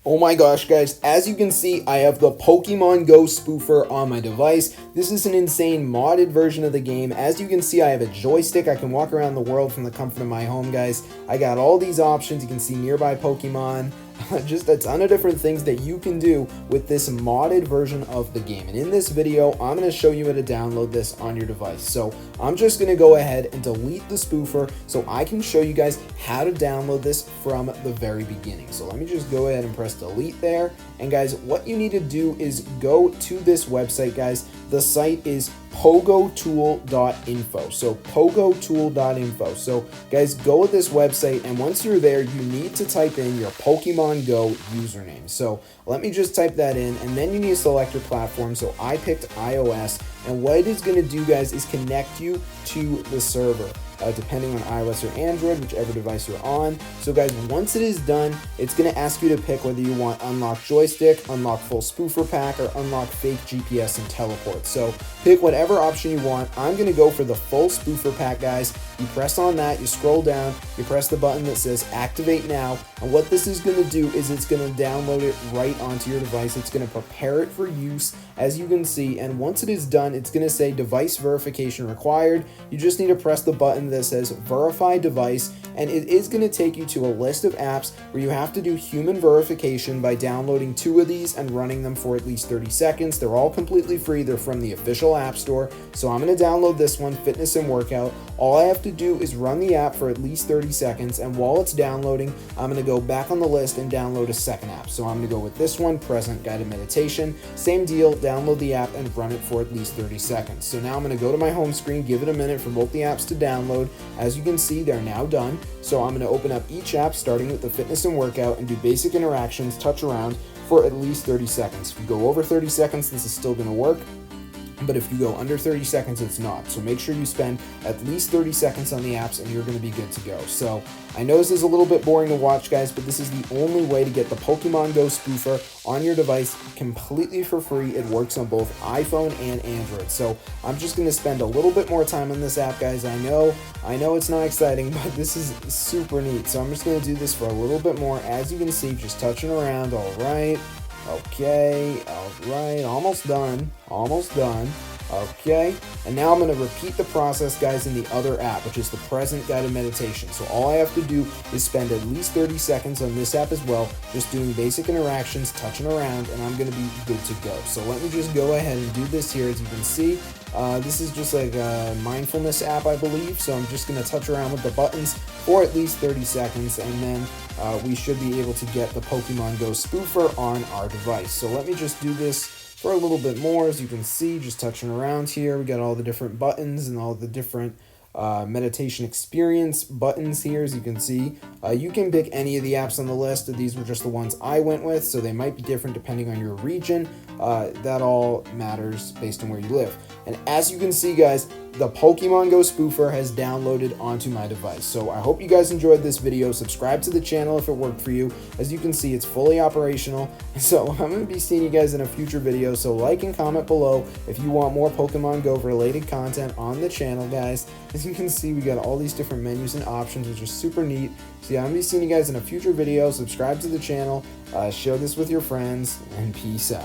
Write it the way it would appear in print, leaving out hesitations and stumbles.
Oh my gosh, guys, as you can see, I have the Pokemon Go Spoofer on my device. This is an insane modded version of the game. As you can see, I have a joystick. I can walk around the world from the comfort of my home, guys. I got all these options. You can see nearby Pokemon. Just a ton of different things that you can do with this modded version of the game. And in this video, I'm going to show you how to download this on your device. So I'm just going to go ahead and delete the spoofer so I can show you guys how to download this from the very beginning. So let me just go ahead and press delete there. And guys, what you need to do is go to this website, guys. The site is pogotool.info. So pogotool.info. So guys, go to this website, and once you're there, you need to type in your Pokemon Go username. So let me just type that in, and then you need to select your platform. So I picked iOS, and what it is going to do, guys, is connect you to the server. Depending on iOS or Android, whichever device you're on. So guys, once it is done, it's going to ask you to pick whether you want unlock joystick, unlock full spoofer pack, or unlock fake GPS and teleport. So pick whatever option you want. I'm going to go for the full spoofer pack, guys. You press on that, you scroll down, you press the button that says activate now, and what this is going to do is it's going to download it right onto your device. It's going to prepare it for use, as you can see, and once it is done, it's going to say device verification required. You just need to press the button that says verify device, and it is going to take you to a list of apps where you have to do human verification by downloading 2 of these and running them for at least 30 seconds. They're all completely free. They're from the official app store. So I'm going to download this one, fitness and workout. All I have to do is run the app for at least 30 seconds, and while it's downloading, I'm going to go back on the list and download a second app. So I'm going to go with this one, present guided meditation. Same deal, download the app and run it for at least 30 seconds. So now I'm going to go to my home screen, give it a minute for both the apps to download. As you can see, they're now done. So I'm going to open up each app, starting with the fitness and workout, and do basic interactions, touch around for at least 30 seconds. If you go over 30 seconds, this is still going to work. But if you go under 30 seconds, it's not. So make sure you spend at least 30 seconds on the apps and you're going to be good to go. So I know this is a little bit boring to watch, guys, but this is the only way to get the Pokemon Go Spoofer on your device completely for free. It works on both iPhone and Android. So I'm just going to spend a little bit more time on this app, guys. I know it's not exciting, but this is super neat. So I'm just going to do this for a little bit more. As you can see, just touching around. All right. Okay, alright, almost done, okay, and now I'm going to repeat the process, guys, in the other app, which is the present guided meditation. So all I have to do is spend at least 30 seconds on this app as well, just doing basic interactions, touching around, and I'm going to be good to go. So let me just go ahead and do this here. As you can see, this is just like a mindfulness app, I believe, so I'm just going to touch around with the buttons for at least 30 seconds, and then we should be able to get the Pokemon Go Spoofer on our device. So let me just do this for a little bit more. As you can see, just touching around here, we got all the different buttons and all the different meditation experience buttons here. As you can see, you can pick any of the apps on the list. These were just the ones I went with, so they might be different depending on your region. That all matters based on where you live. And as you can see, guys, the Pokemon Go Spoofer has downloaded onto my device. So I hope you guys enjoyed this video. Subscribe to the channel if it worked for you. As you can see, it's fully operational. So I'm going to be seeing you guys in a future video. So like and comment below if you want more Pokemon Go related content on the channel, guys. As you can see, we got all these different menus and options, which is super neat. So yeah, I'm going to be seeing you guys in a future video. Subscribe to the channel, share this with your friends, and peace out.